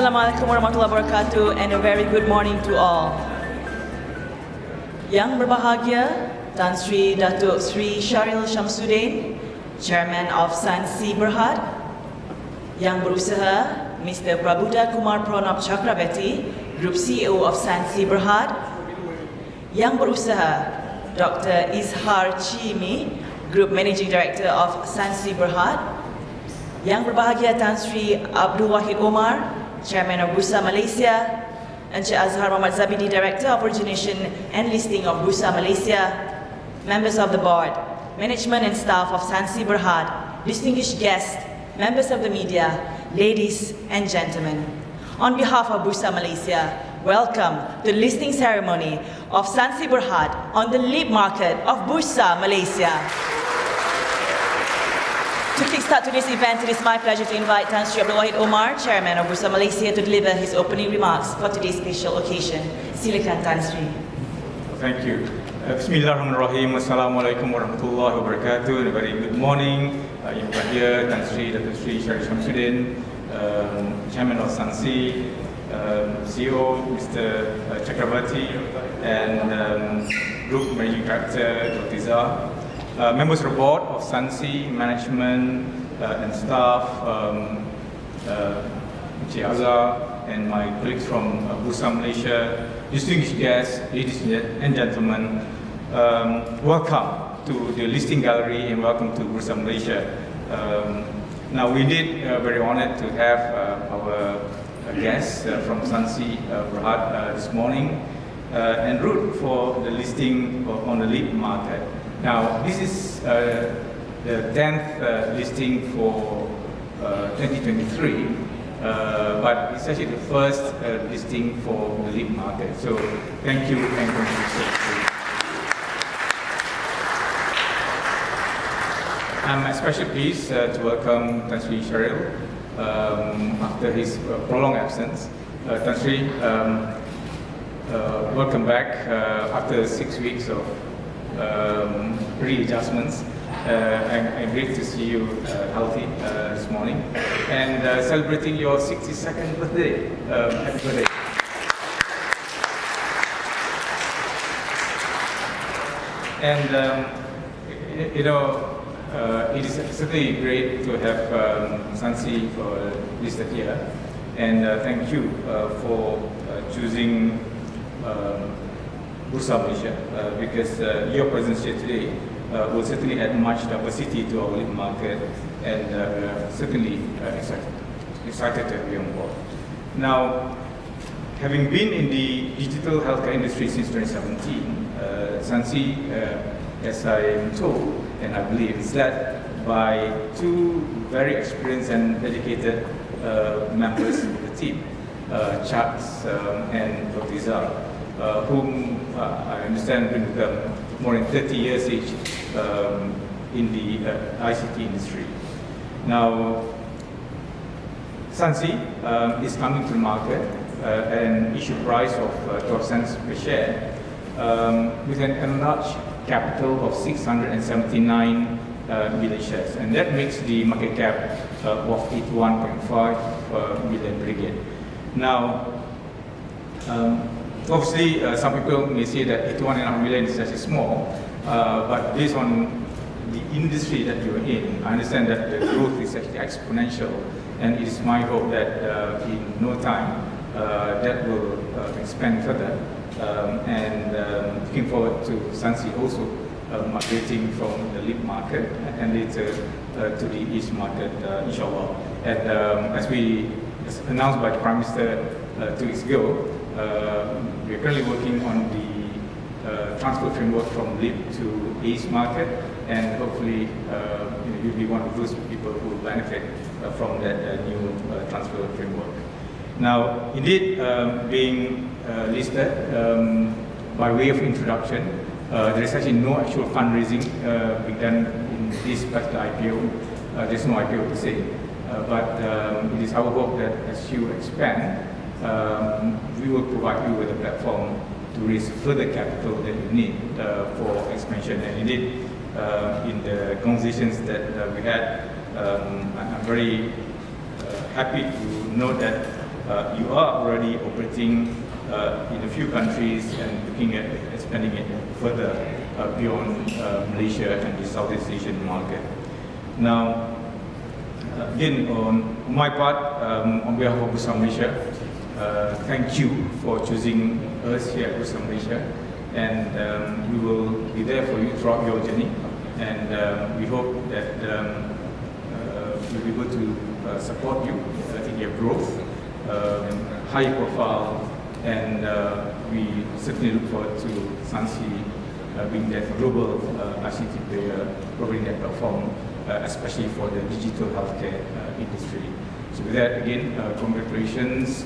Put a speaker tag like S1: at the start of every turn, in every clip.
S1: Assalamualaikum warahmatullahi wabarakatuh and a very good morning to all. Yang berbahagia Tan Sri Datuk Sri Syahril Shamsuddin, Chairman of Sancy Berhad. Yang berusaha Mr. Prabuddha Kumar Pranab Chakrabarti, Group CEO of Sancy Berhad. Yang berusaha Dr. Izhar Chimi, Group Managing Director of Sancy Berhad. Yang berbahagia Tan Sri Abdul Wahid Omar, Chairman of Bursa Malaysia, Encik Azhar Muhammad Zabidi, Director of Origination and Listing of Bursa Malaysia, members of the board, management and staff of Sancy Berhad, distinguished guests, members of the media, ladies and gentlemen. On behalf of Bursa Malaysia, welcome to the listing ceremony of Sancy Berhad on the lead market of Bursa Malaysia. To kickstart today's event, it is my pleasure to invite Tan Sri Abdul Wahid Omar, Chairman of Bursa Malaysia, to deliver his opening remarks for today's special occasion. Silakan Tan Sri.
S2: Thank you. Bismillahirrahmanirrahim. Assalamualaikum warahmatullahi wabarakatuh. And a very good morning. Yang berbahagia Tan Sri Datuk Sri Syahril Shamsuddin, Chairman of Sancy, CEO Mr. Chakrabarti, and Group Managing Director Dr. Izhar. Members of the board of Sancy, management and staff, Encik Azhar, and my colleagues from Bursa Malaysia, distinguished guests, ladies and gentlemen, welcome to the listing gallery and welcome to Bursa Malaysia. Now we indeed very honoured to have our guests from Sancy Berhad this morning en route for the listing on the lead market. Now, this is the 10th listing for 2023, but it's actually the first listing for the lead market. So, thank you and congratulations. I'm especially pleased to welcome Tan Sri Syahril after his prolonged absence. Tan Sri, welcome back after 6 weeks of readjustments. I'm great to see you healthy this morning and celebrating your 62nd birthday. Happy birthday. And it is certainly great to have Sancy listed here, and thank you for choosing Bursa Malaysia, because your presence here today will certainly add much diversity to our lead market, and certainly excited to have you on board. Now, having been in the digital healthcare industry since 2017, Sancy, as I am told and I believe, is led by two very experienced and dedicated members of the team, Charles and Dr. Izhar, whom I understand been with them more than 30 years each in the ICT industry. Now, Sancy is coming to the market at an issue price of 12 cents per share with an enlarged capital of 679 million shares, and that makes the market cap of 81.5 million ringgit. Now, obviously, some people may say that 81.5 million is actually small, but based on the industry that you're in, I understand that the growth is actually exponential, and it is my hope that in no time that will expand further. Looking forward to Sancy also migrating from the lead market and later to the east market, inshallah. And as announced by the Prime Minister 2 weeks ago, we are currently working on the transfer framework from lead to east market, and hopefully you'll be one of those people who will benefit from that new transfer framework. Now, indeed, being listed, by way of introduction, there is actually no actual fundraising being done in this particular IPO. There's no IPO to say, but it is our hope that as you expand, we will provide you with a platform to raise further capital that you need for expansion. And indeed, in the conversations that we had, I'm very happy to note that you are already operating in a few countries and looking at expanding it further beyond Malaysia and the Southeast Asian market. Now, again, on my part, on behalf of Bursa Malaysia, thank you for choosing us here at Bursa Malaysia, and we will be there for you throughout your journey, and we hope that we'll be able to support you in your growth, high profile, and we certainly look forward to Sancy being that global ICT player, providing that platform, especially for the digital healthcare industry. So with that, again, congratulations.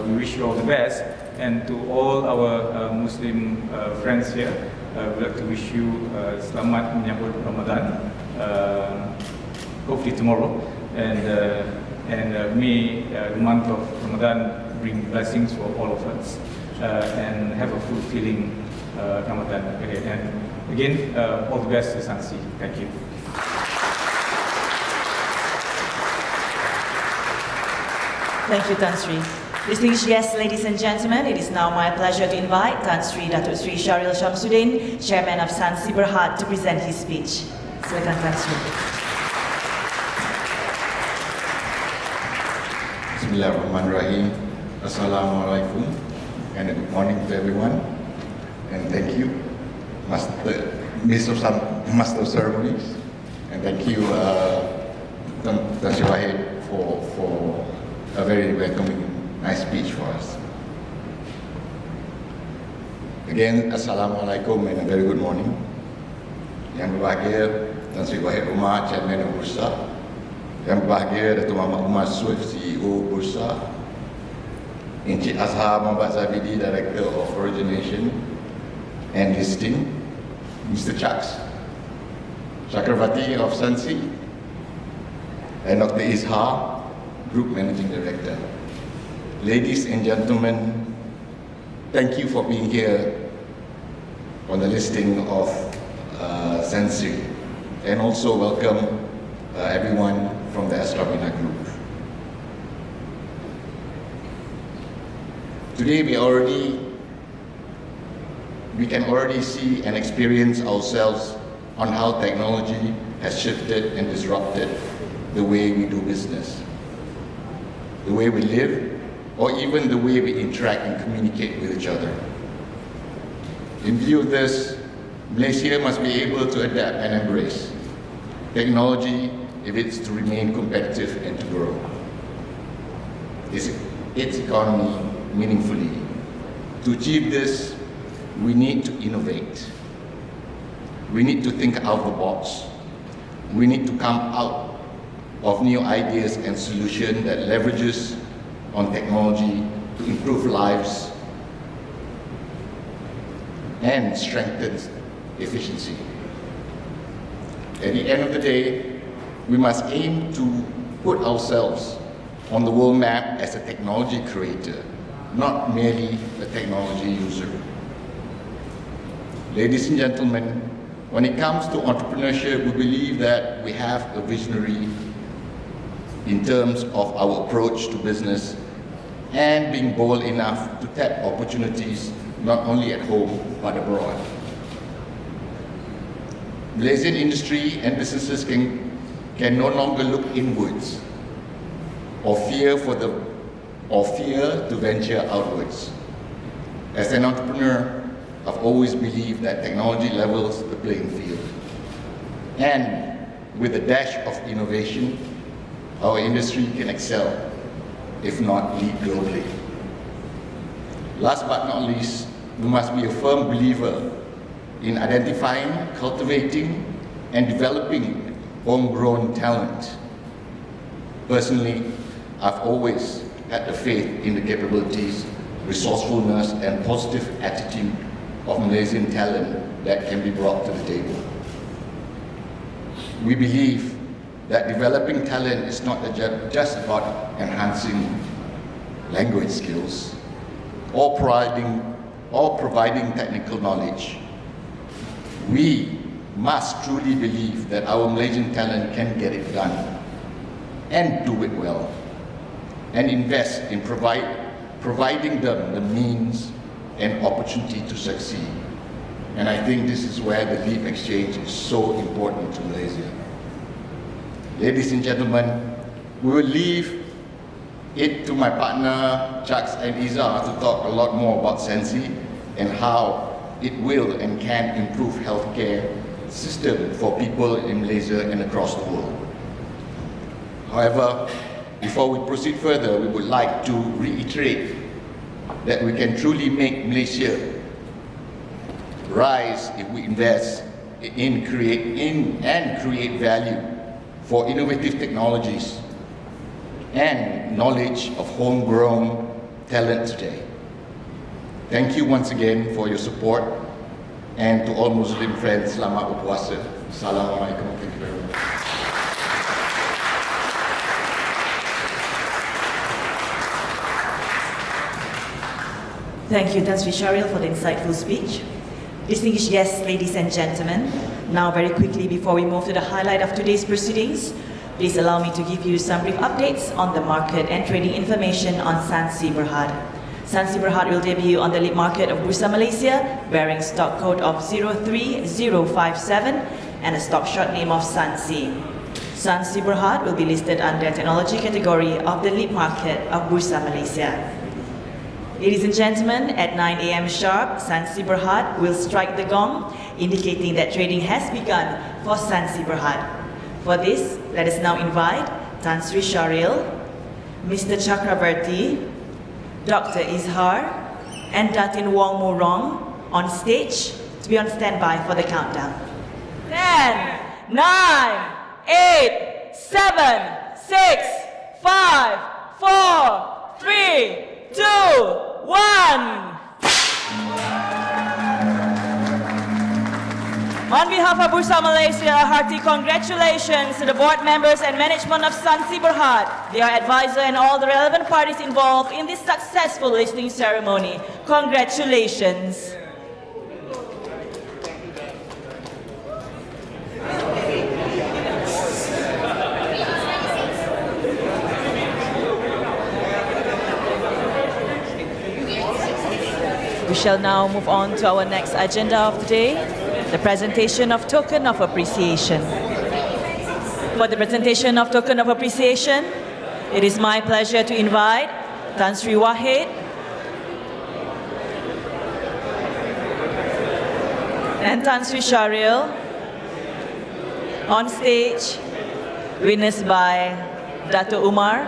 S2: We wish you all the best. And to all our Muslim friends here, we'd like to wish you selamat menyambut Ramadan, hopefully tomorrow. And may the month of Ramadan bring blessings for all of us and have a fulfilling Ramadan ahead. And again, all the best to Sancy. Thank you.
S1: Thank you, Tan Sri. Distinguished guests, ladies and gentlemen, it is now my pleasure to invite Tan Sri Datuk Sri Syahril Shamsuddin, Chairman of Sancy Berhad, to present his speech. Silakan, Tan Sri.
S3: Bismillahirrahmanirrahim. Assalamualaikum and good morning to everyone. And thank you, Master of Ceremonies, and thank you, Tan Sri Berhad, for a very welcoming, nice speech for us. Again, Assalamualaikum and a very good morning. Yang berbahagia Tan Sri Berhad Umar, Chairman of Bursa. Yang berbahagia Datuk Muhammad Umar Swift, CEO Bursa. Encik Azhar Muhammad Zabidi, Director of Origination and Listing. Mr. Chucks Chakravarti of Sancy, and Dr. Izhar, Group Managing Director. Ladies and gentlemen, thank you for being here on the listing of Sancy, and also welcome everyone from the Astrabina Group. Today we can already see and experience ourselves on how technology has shifted and disrupted the way we do business, the way we live, or even the way we interact and communicate with each other. In view of this, Malaysia must be able to adapt and embrace technology if it's to remain competitive and to grow its economy meaningfully. To achieve this, we need to innovate. We need to think out of the box. We need to come out of new ideas and solutions that leverages on technology to improve lives and strengthens efficiency. At the end of the day, we must aim to put ourselves on the world map as a technology creator, not merely a technology user. Ladies and gentlemen, when it comes to entrepreneurship, we believe that we have a visionary in terms of our approach to business and being bold enough to tap opportunities not only at home but abroad. Malaysian industry and businesses can no longer look inwards or fear to venture outwards. As an entrepreneur, I've always believed that technology levels the playing field. And with a dash of innovation, our industry can excel, if not lead globally. Last but not least, we must be a firm believer in identifying, cultivating, and developing homegrown talent. Personally, I've always had the faith in the capabilities, resourcefulness, and positive attitude of Malaysian talent that can be brought to the table. We believe that developing talent is not just about enhancing language skills or providing technical knowledge. We must truly believe that our Malaysian talent can get it done and do it well. and invest in providing them the means and opportunity to succeed. And I think this is where the LEAP exchange is so important to Malaysia. Ladies and gentlemen, we will leave it to my partner Chucks and Izzah to talk a lot more about Sancy and how it will and can improve healthcare system for people in Malaysia and across the world. However, before we proceed further, we would like to reiterate that we can truly make Malaysia rise if we invest in create value for innovative technologies and knowledge of homegrown talent today. Thank you once again for your support, and to all Muslim friends, selamat berpuasa. Assalamualaikum. Thank you very much.
S1: Thank you, Tan Sri Syahril, for the insightful speech. Distinguished guests, ladies and gentlemen, now very quickly before we move to the highlight of today's proceedings, please allow me to give you some brief updates on the market and trading information on Sancy Berhad. Sancy Berhad will debut on the lead market of Bursa Malaysia, bearing stock code of 03057 and a stock short name of Sancy. Sancy Berhad will be listed under technology category of the lead market of Bursa Malaysia. Ladies and gentlemen, at 9 a.m. sharp, Sancy Berhad will strike the gong, indicating that trading has begun for Sancy Berhad. For this, let us now invite Tan Sri Syahril, Mr. Chakrabarti, Dr. Izhar, and Datin Wong Murong on stage to be on standby for the countdown. 10, 9, 8, 7, 6, 5, 4, 3, 2, 1. On behalf of Bursa Malaysia, a hearty congratulations to the board members and management of Sancy Berhad, their advisor and all the relevant parties involved in this successful listing ceremony. Congratulations. We shall now move on to our next agenda of the day, the presentation of token of appreciation. For the presentation of token of appreciation, it is my pleasure to invite Tan Sri Wahid and Tan Sri Syahril on stage, witnessed by Dato' Umar.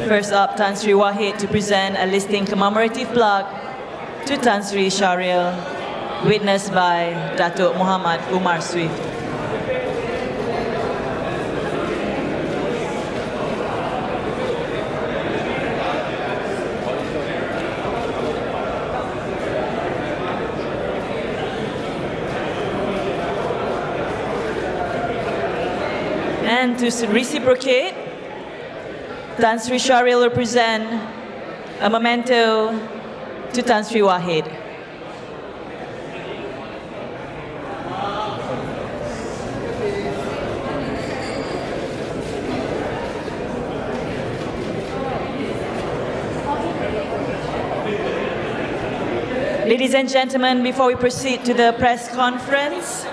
S1: First up, Tan Sri Wahid to present a listing commemorative plaque to Tan Sri Syahril, witnessed by Dato' Muhammad Umar Swift. And to reciprocate, Tan Sri Syahril will present a memento to Tan Sri Wahid. Ladies and gentlemen, before we proceed to the press conference,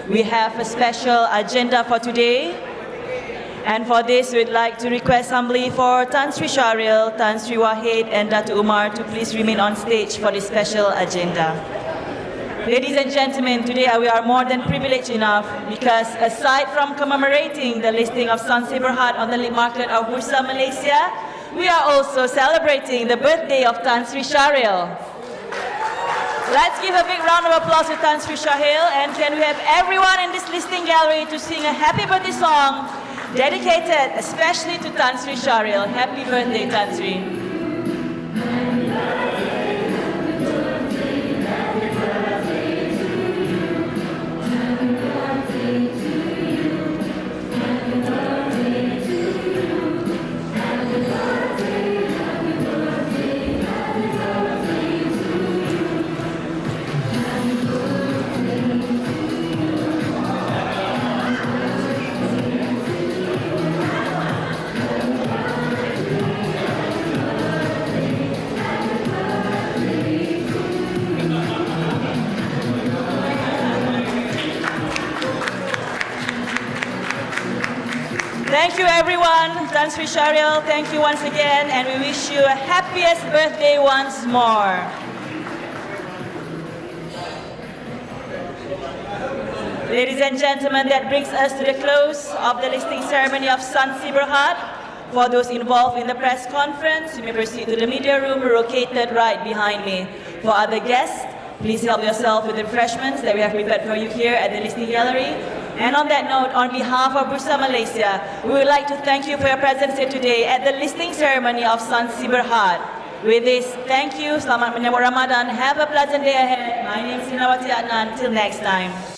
S1: we have a special agenda for today. And for this, we'd like to request humbly for Tan Sri Syahril, Tan Sri Wahid, and Dato' Umar to please remain on stage for this special agenda. Ladies and gentlemen, today we are more than privileged enough because aside from commemorating the listing of Sancy Berhad on the lead market of Bursa Malaysia, we are also celebrating the birthday of Tan Sri Syahril. Let's give a big round of applause to Tan Sri Syahril, and can we have everyone in this listing gallery to sing a happy birthday song dedicated especially to Tan Sri Syahril. Happy birthday, Tan Sri. Thank you everyone. Tan Sri Syahril, thank you once again, and we wish you a happiest birthday once more. Ladies and gentlemen, that brings us to the close of the listing ceremony of Sancy Berhad. For those involved in the press conference, you may proceed to the media room located right behind me. For other guests, please help yourself with the refreshments that we have prepared for you here at the listing gallery. And on that note, on behalf of Bursa Malaysia, we would like to thank you for your presence here today at the listing ceremony of Sancy Berhad. With this, thank you, selamat menyambut Ramadan, have a pleasant day ahead. My name is Sinawati Adnan, till next time.